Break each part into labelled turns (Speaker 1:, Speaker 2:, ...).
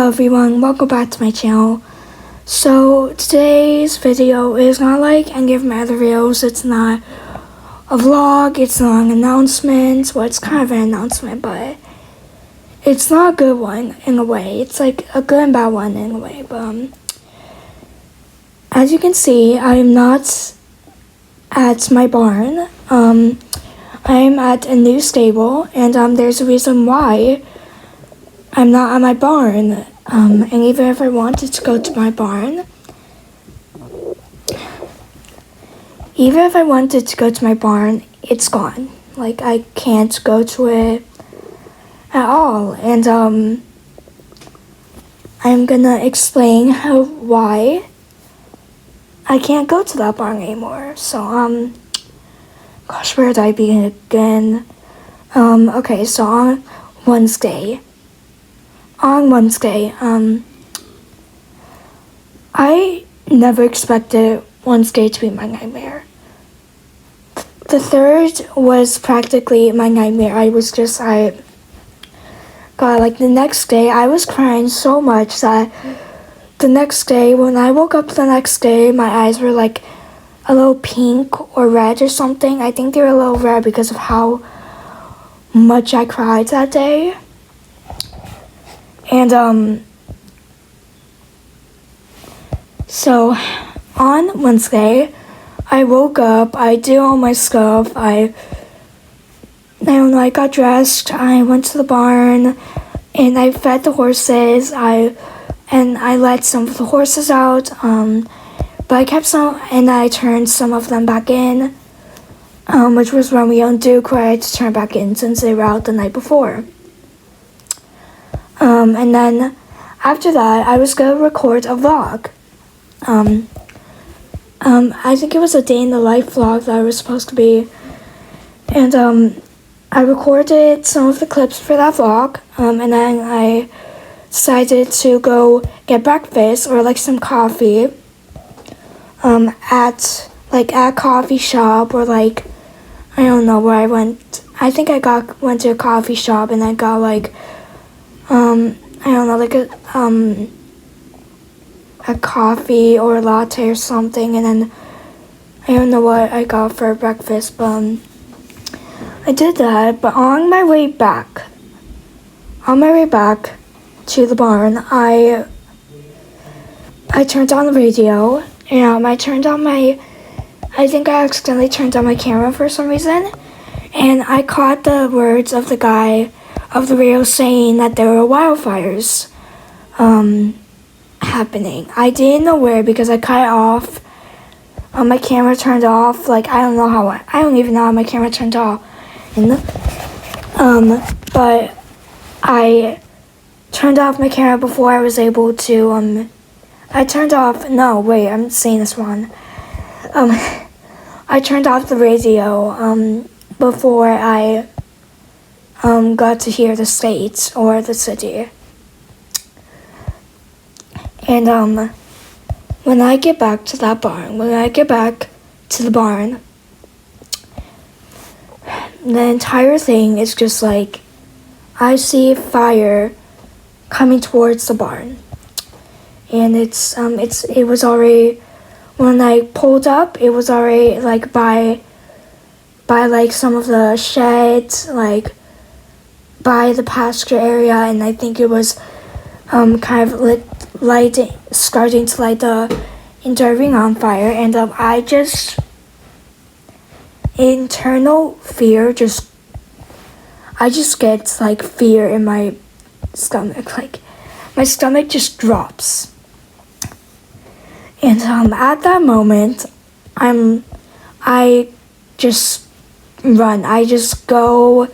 Speaker 1: Hello everyone, welcome back to my channel. So today's video is not like any of my other videos. It's not a vlog, it's not an announcement. Well, it's kind of an announcement, but it's not a good one in a way. It's like a good and bad one in a way. But as you can see, I am not at my barn. I'm at a new stable, and there's a reason why I'm not at my barn. And even if I wanted to go to my barn, it's gone. Like, I can't go to it at all. And I'm gonna explain why I can't go to that barn anymore. So gosh, where did I begin again? Okay, so on Wednesday, I never expected Wednesday to be my nightmare. The third was practically my nightmare. The next day, I was crying so much that the next day, when I woke up the next day, my eyes were like a little pink or red or something. I think they were a little red because of how much I cried that day. And so on Wednesday, I woke up, I did all my stuff, I got dressed, I went to the barn, and I fed the horses, I let some of the horses out, but I kept some, and I turned some of them back in, which was Romeo and Duke, who I had to turn back in since they were out the night before. And then after that, I was gonna record a vlog. I think it was a day in the life vlog that I was supposed to be. And I recorded some of the clips for that vlog. And then I decided to go get breakfast or like some coffee. At a coffee shop, or like, I don't know where I went. I think I went to a coffee shop and I got a coffee or a latte or something, and then I don't know what I got for breakfast, but I did that. But on my way back to the barn, I turned on the radio, and I think I accidentally turned on my camera for some reason, and I caught the words of the guy of the radio saying that there were wildfires happening. I didn't know where because I cut it off. My camera turned off. I don't even know how my camera turned off. But I turned off my camera before I was able to, I'm saying this wrong. I turned off the radio, before I got to hear the state or the city. And when I get back to the barn, the entire thing is just like, I see fire coming towards the barn. And it was already, when I pulled up, it was already by some of the sheds, by the pasture area, and I think it was kind of starting to light the entire ring on fire. And I just, internal fear, I just get fear in my stomach. My stomach just drops. And at that moment, I just run. I just go,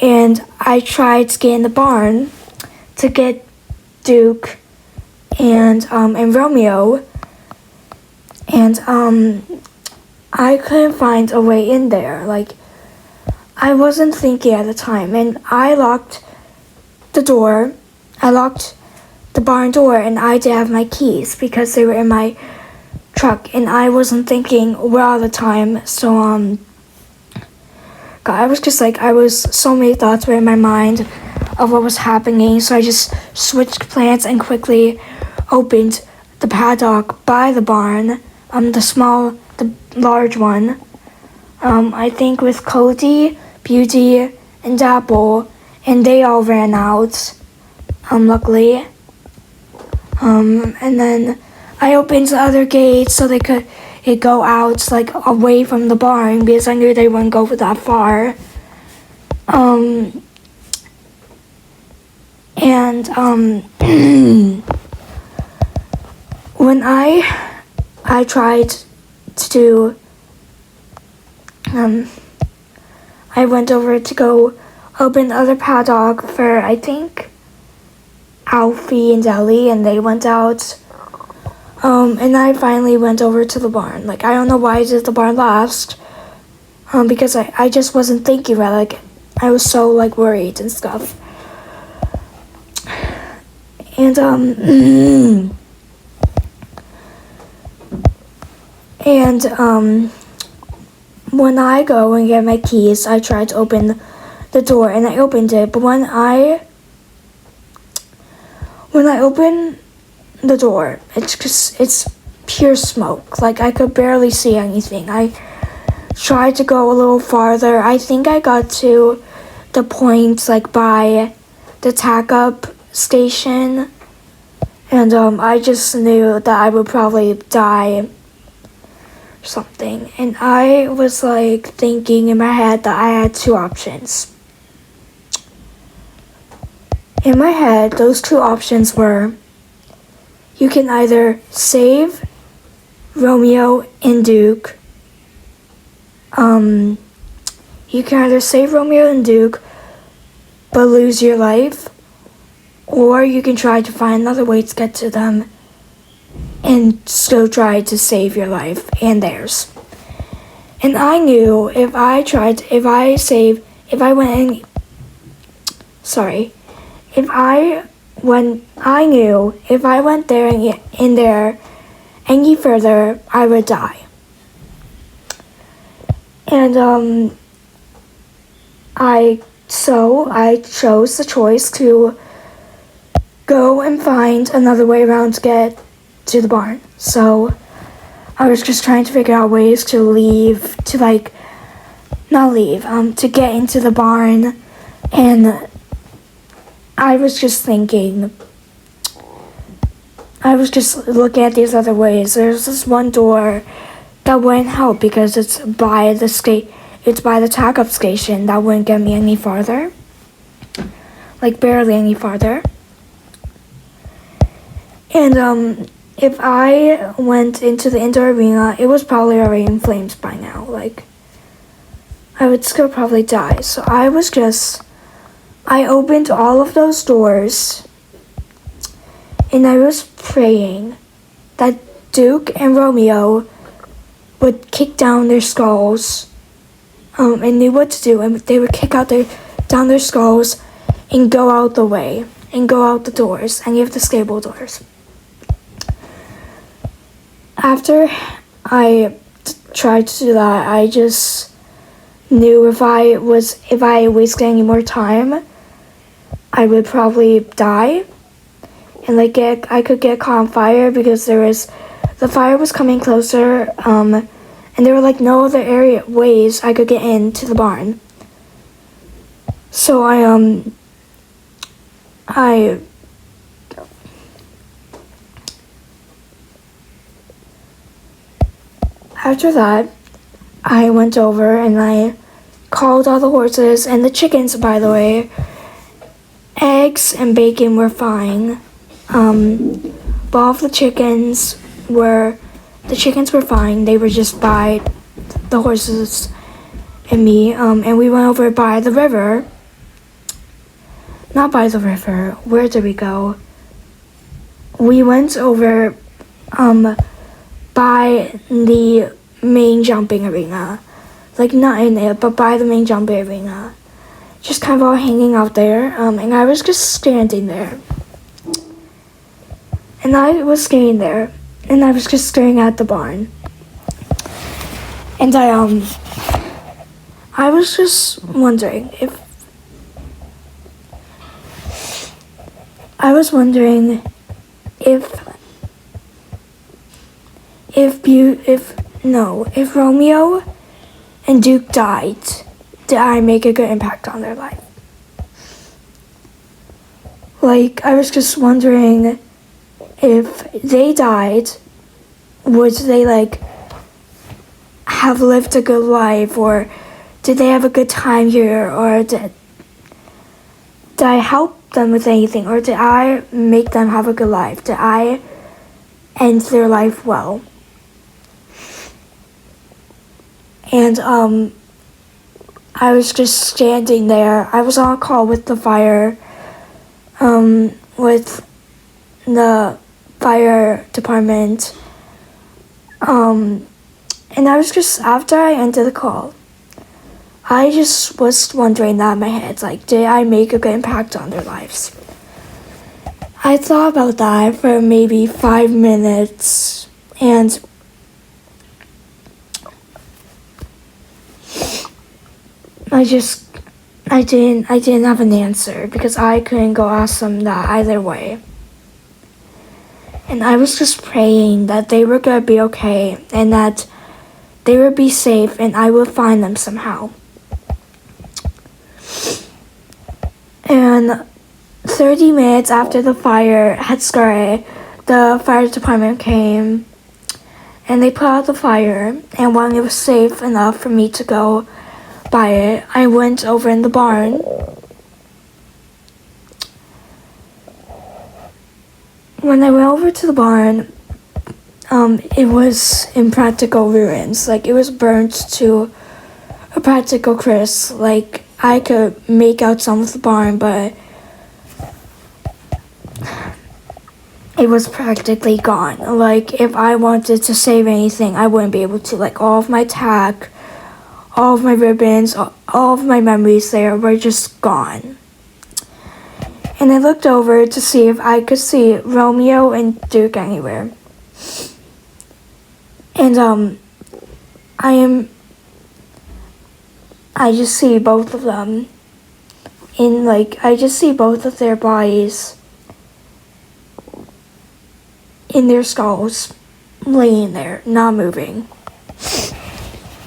Speaker 1: and I try to get in the barn to get Duke and Romeo, and I couldn't find a way in there. I wasn't thinking at the time, and I locked the door. I locked the barn door, and I didn't have my keys because they were in my truck, and I wasn't thinking well at the time. So God, I was so many thoughts were in my mind. of what was happening, so I just switched plans and quickly opened the paddock by the barn, the large one. I think with Cody, Beauty, and Apple, and they all ran out, luckily. And then I opened the other gates so they could go out, like, away from the barn, because I knew they wouldn't go that far. And when I tried to I went over to go open the other paddock for, I think, Alfie and Ellie, and they went out. And I finally went over to the barn. Like, I don't know why I did the barn last. Because I just wasn't thinking about it. Like, I was so, like, worried and stuff. And, when I go and get my keys, I try to open the door, and I opened it. But when I open the door, it's pure smoke. Like, I could barely see anything. I tried to go a little farther. I think I got to the point, like, by the tack-up station, and I just knew that I would probably die or something. And I was, like, thinking in my head that I had two options. In my head, those two options were, you can either save Romeo and Duke. You can either save Romeo and Duke, but lose your life, or you can try to find another way to get to them and still try to save your life and theirs. And I knew if I went there and in there any further, I would die. And I chose the choice to go and find another way around to get to the barn. So I was just trying to figure out ways to to get into the barn, and I was just looking at these other ways. There's this one door that wouldn't help because it's by the tack-up station. That wouldn't get me any farther. Like, barely any farther. And if I went into the indoor arena, it was probably already in flames by now. Like, I would still probably die. So I opened all of those doors, and I was praying that Duke and Romeo would kick down their skulls, and knew what to do, and they would kick down their skulls and go out the way, and go out the doors, any of the stable doors. After I tried to do that, I just knew if I wasted any more time, I would probably die, and I could get caught on fire because the fire was coming closer, and there were no other ways I could get into the barn. So after that, I went over and I called all the horses and the chickens, by the way. Eggs and bacon were fine. But all of the chickens were fine. They were just by the horses and me. And we went over by the river. Not by the river. Where did we go? We went over by the main jumping arena. Not in it, but by the main jumping arena. Just kind of all hanging out there. And I was just standing there. And I was standing there. And I was just staring at the barn. And I was just wondering was wondering if Romeo and Duke died, did I make a good impact on their life? Like, I was just wondering if they died, would they, like, have lived a good life, or did they have a good time here, or did I help them with anything, or did I make them have a good life? Did I end their life well? And I was just standing there. I was on a call with the with the fire department. And I was just, after I ended the call, I just was wondering that in my head, like, did I make a good impact on their lives? I thought about that for maybe 5 minutes, and I didn't have an answer because I couldn't go ask them that either way. And I was just praying that they were gonna be okay and that they would be safe and I would find them somehow. And 30 minutes after the fire had started, the fire department came and they put out the fire, and when it was safe enough for me to go by it, I went over in the barn. When I went over to the barn, it was in practical ruins. Like, it was burnt to a practical crisp. Like, I could make out some of the barn, but it was practically gone. Like, if I wanted to save anything, I wouldn't be able to. Like, all of my tack, all of my ribbons, all of my memories there were just gone. And I looked over to see if I could see Romeo and Duke anywhere. And I just see both of them I just see both of their bodies in their skulls, laying there, not moving.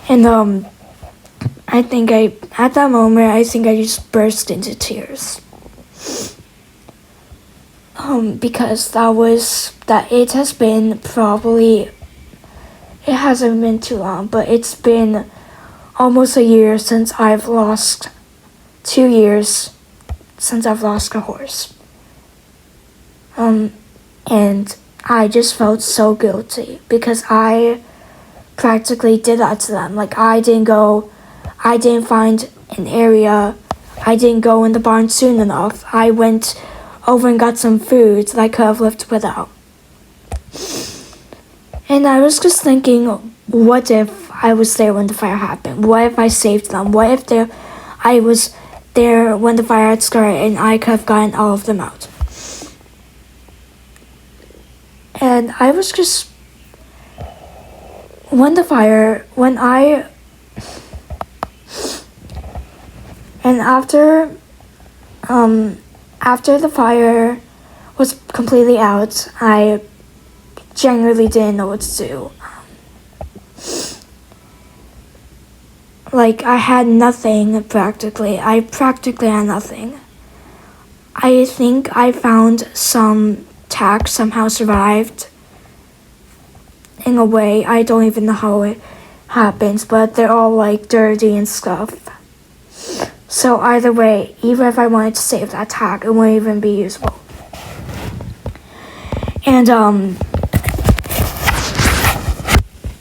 Speaker 1: And at that moment, I think I just burst into tears. Because it hasn't been too long, but it's been almost a year since I've lost, 2 years since I've lost a horse. And I just felt so guilty because I practically did that to them. Like, I didn't find an area, I didn't go in the barn soon enough. I went over and got some food that I could have lived without. And I was just thinking, what if I was there when the fire happened? What if I saved them? What if I was there when the fire had started and I could have gotten all of them out? And I was just, after the fire was completely out, I genuinely didn't know what to do. Like, I had nothing practically. I practically had nothing. I think I found some tack somehow survived in a way. I don't even know how it happens, but they're all like dirty and stuff. So either way, even if I wanted to save that tack, it wouldn't even be useful. And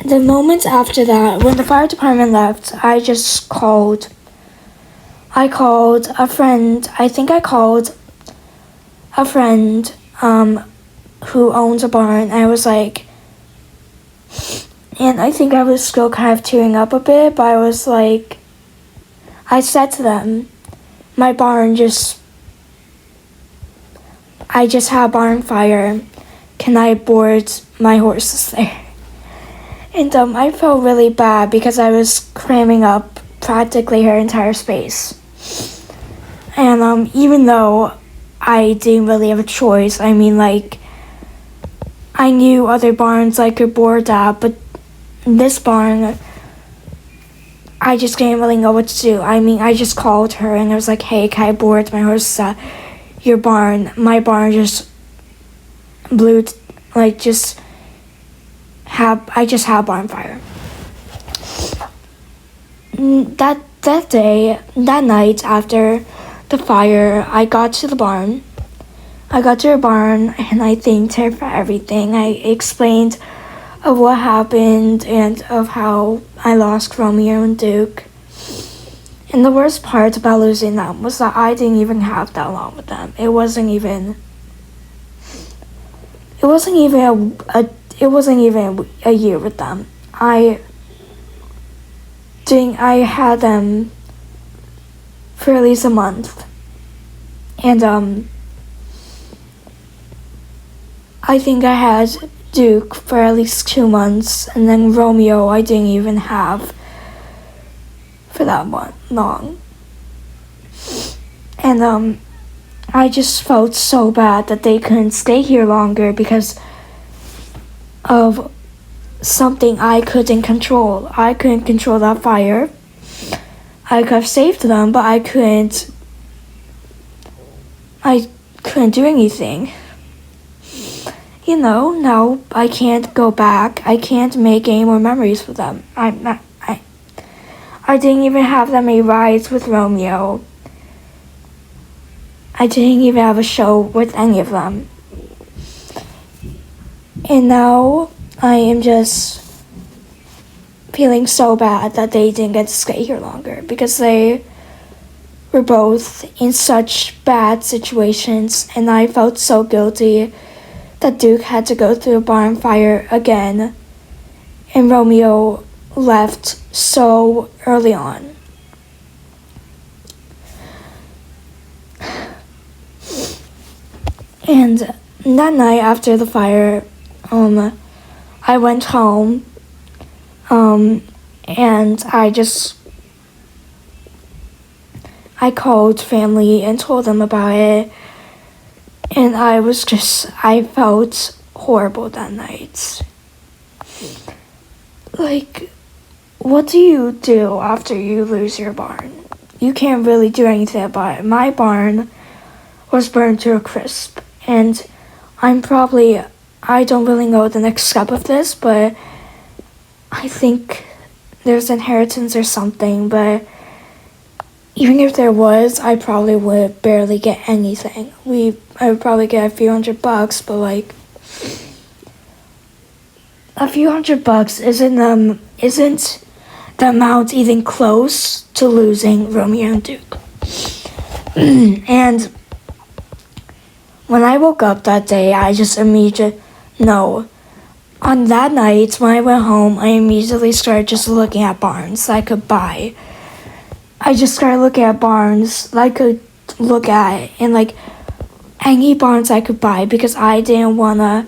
Speaker 1: the moments after that, when the fire department left, I called a friend. I think I called a friend who owns a barn. I was like, and I think I was still kind of tearing up a bit, but I was like, I said to them, I just had a barn fire. Can I board my horses there? And I felt really bad because I was cramming up practically her entire space. And even though I didn't really have a choice. I mean, like, I knew other barns I could board at, but this barn, I just didn't really know what to do. I mean, I just called her and I was like, hey, can I board my horse at your barn? My barn just blew, I just had a barn fire. That night after the fire, I got to the barn. I got to her barn and I thanked her for everything. I explained of what happened and of how I lost Romeo and Duke. And the worst part about losing them was that I didn't even have that long with them. It wasn't even a year with them. I had them for at least a month. And I think I had Duke for at least 2 months, and then Romeo I didn't even have for that long. And I just felt so bad that they couldn't stay here longer because of something I couldn't control. I couldn't control that fire. I could have saved them, but I couldn't do anything. You know, now I can't go back. I can't make any more memories with them. I didn't even have that many rides with Romeo. I didn't even have a show with any of them. And now I am just feeling so bad that they didn't get to stay here longer because they were both in such bad situations, and I felt so guilty that Duke had to go through a barn fire again, and Romeo left so early on. And that night after the fire, I went home, and I called family and told them about it, and I felt horrible that night. Like, what do you do after you lose your barn? You can't really do anything about it. My barn was burned to a crisp, and I don't really know the next step of this, but I think there's inheritance or something, but even if there was, I probably would barely get anything. I would probably get a few $100, but like a few $100 isn't the amount even close to losing Romeo and Duke. And when I woke up that day, I just on that night when I went home, I immediately started just looking at barns I could buy. I just started looking at barns that I could look at, and like any barns I could buy, because I didn't want to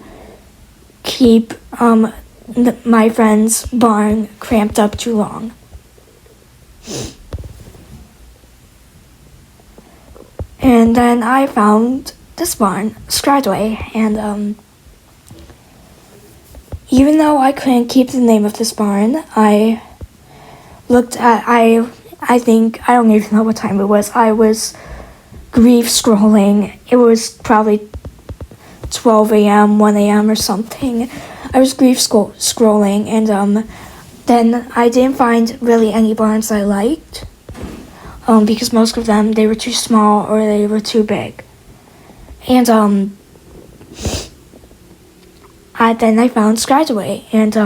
Speaker 1: keep my friend's barn cramped up too long. And then I found this barn, Stradway, and even though I couldn't keep the name of this barn, I don't even know what time it was. I was grief scrolling. It was probably 12 a.m., 1 a.m. or something. I was grief scrolling, and then I didn't find really any barns I liked, because most of them, they were too small or they were too big. And then I found Skydaway, and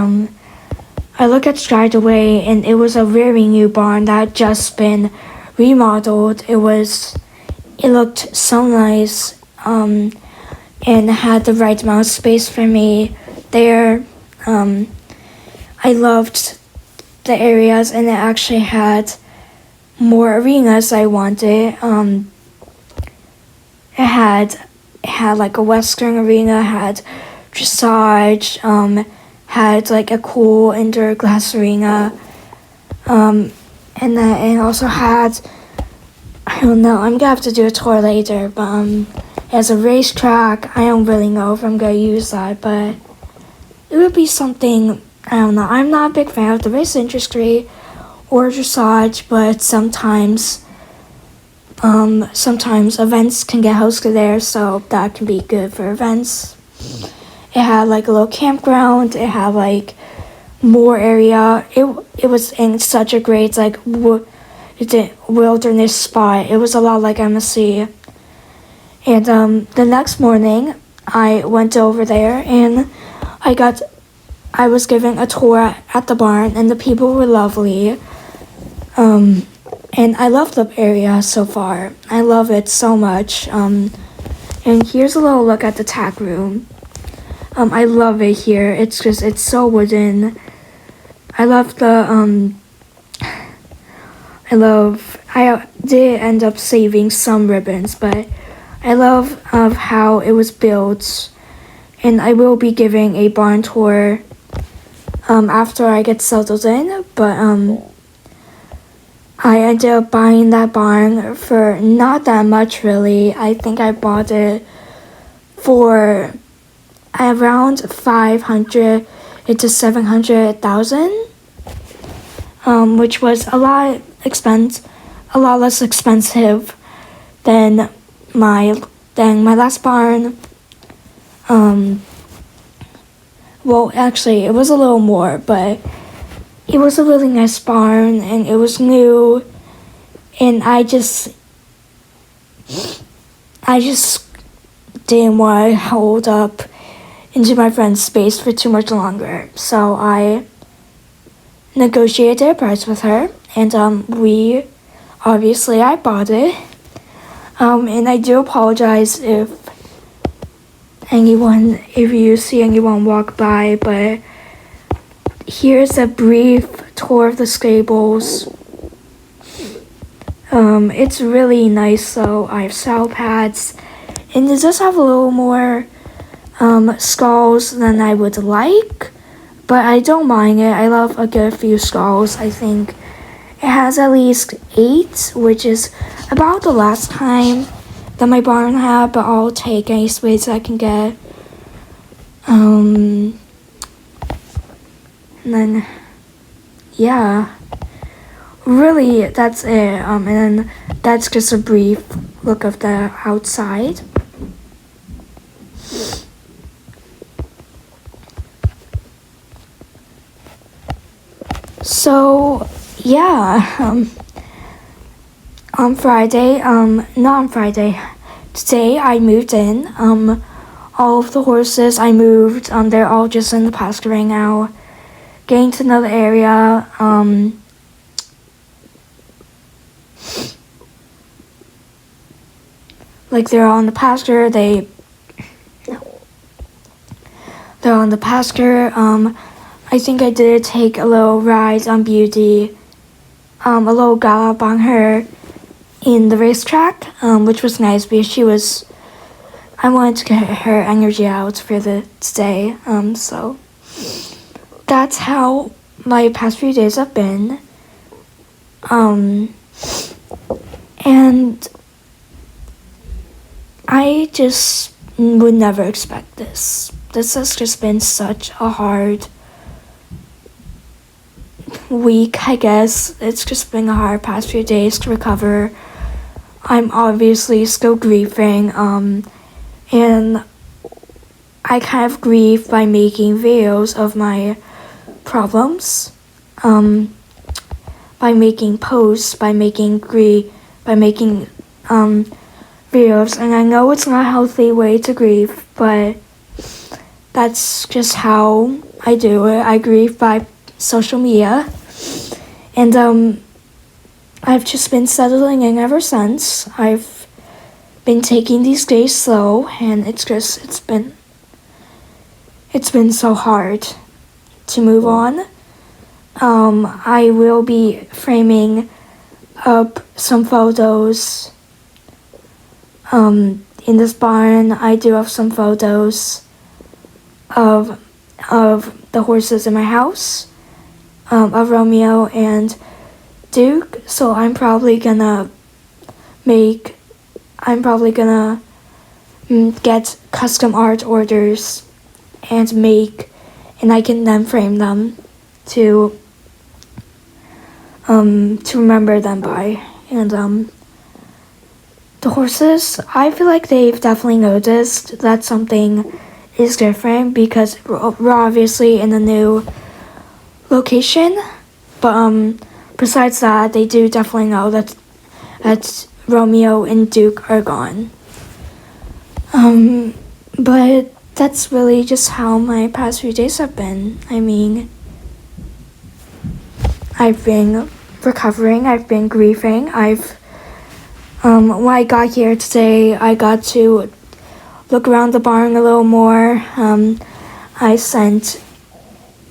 Speaker 1: I looked at Skydaway, and it was a very new barn that had just been remodeled. It looked so nice, and had the right amount of space for me there. I loved the areas, and it actually had more arenas I wanted. It had like a Western arena, had dressage, had like a cool indoor glass arena, and then it also had, I don't know, I'm gonna have to do a tour later, but as a racetrack. I don't really know if I'm gonna use that, but it would be something. I don't know. I'm not a big fan of the race industry or dressage, but sometimes events can get hosted there, so that can be good for events. It had like a little campground. It had like more area. It was in such a great like wilderness spot. It was a lot like MSC. And the next morning, I went over there and I was given a tour at the barn, and the people were lovely. And I love the area so far. I love it so much. And here's a little look at the tack room. I love it here. It's so wooden. I did end up saving some ribbons, but I love how it was built. And I will be giving a barn tour after I get settled in, but I ended up buying that barn for not that much really. I think I bought it for around 500 to 700,000, which was a lot less expensive than my last barn. Well, actually, it was a little more, but it was a really nice barn, and it was new, and I just didn't want to hold up into my friend's space for too much longer. So I negotiated a price with her, and I bought it. And I do apologize if you see anyone walk by, but here's a brief tour of the stables. It's really nice, so I have saddle pads, and it does have a little more stalls than I would like, but I don't mind it. I love a good few stalls. I think it has at least 8, which is about the last time that my barn had, but I'll take any space I can get. And then, yeah, really, that's it. And then that's just a brief look of the outside. So, yeah, today I moved in. All of the horses I moved, they're all just in the pasture right now, getting to know the area. Like they're all in the pasture. They're on the pasture. I think I did take a little ride on Beauty, a little gallop on her in the racetrack, which was nice because I wanted to get her energy out for today. So that's how my past few days have been. And I just would never expect this. This has just been such a hard week, I guess. It's just been a hard past few days to recover. I'm obviously still grieving, and I kind of grieve by making videos of my problems, by making posts, by making videos, and I know it's not a healthy way to grieve, but that's just how I do it. I grieve by social media, and I've just been settling in ever since. I've been taking these days slow, and it's been so hard to move on. I will be framing up some photos in this barn. I do have some photos of the horses in my house, of Romeo and Duke, so I'm probably gonna get custom art orders and I can then frame them to remember them by. And the horses, I feel like they've definitely noticed that something is different because we're obviously in a new location, but besides that, they do definitely know that Romeo and Duke are gone. But that's really just how my past few days have been. I mean, I've been recovering, I've been grieving, when I got here today, I got to look around the barn a little more. I sent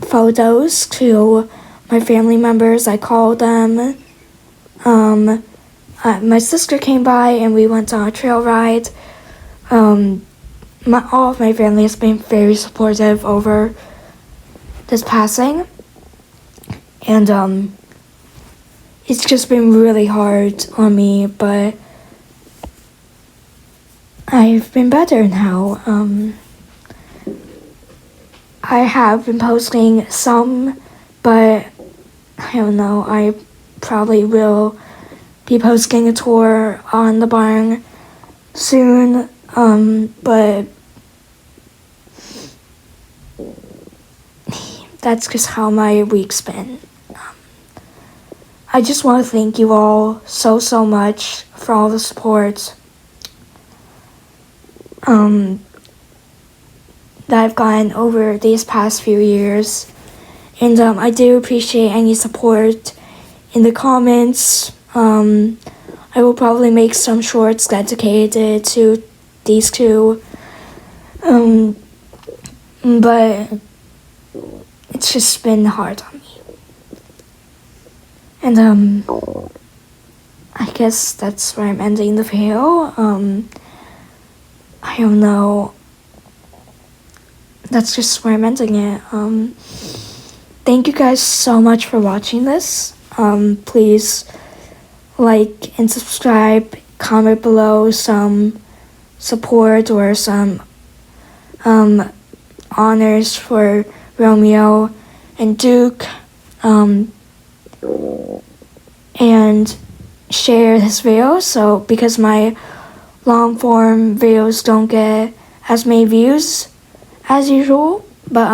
Speaker 1: photos to my family members, I called them. My sister came by and we went on a trail ride. All of my family has been very supportive over this passing, and it's just been really hard on me, but I've been better now. I have been posting some, but I don't know, I probably will be posting a tour on the barn soon, but that's just how my week's been. I just want to thank you all so much for all the support that I've gotten over these past few years, and I do appreciate any support in the comments. I will probably make some shorts dedicated to these two, but it's just been hard on me. And I guess that's where I'm ending the video. I don't know. That's just where I'm ending it. Thank you guys so much for watching this. Please like and subscribe, comment below some support or some honors for Romeo and Duke, and share this video because my long form videos don't get as many views as usual, but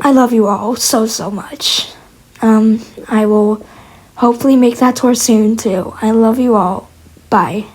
Speaker 1: I love you all so much. I will hopefully make that tour soon too. I love you all. Bye.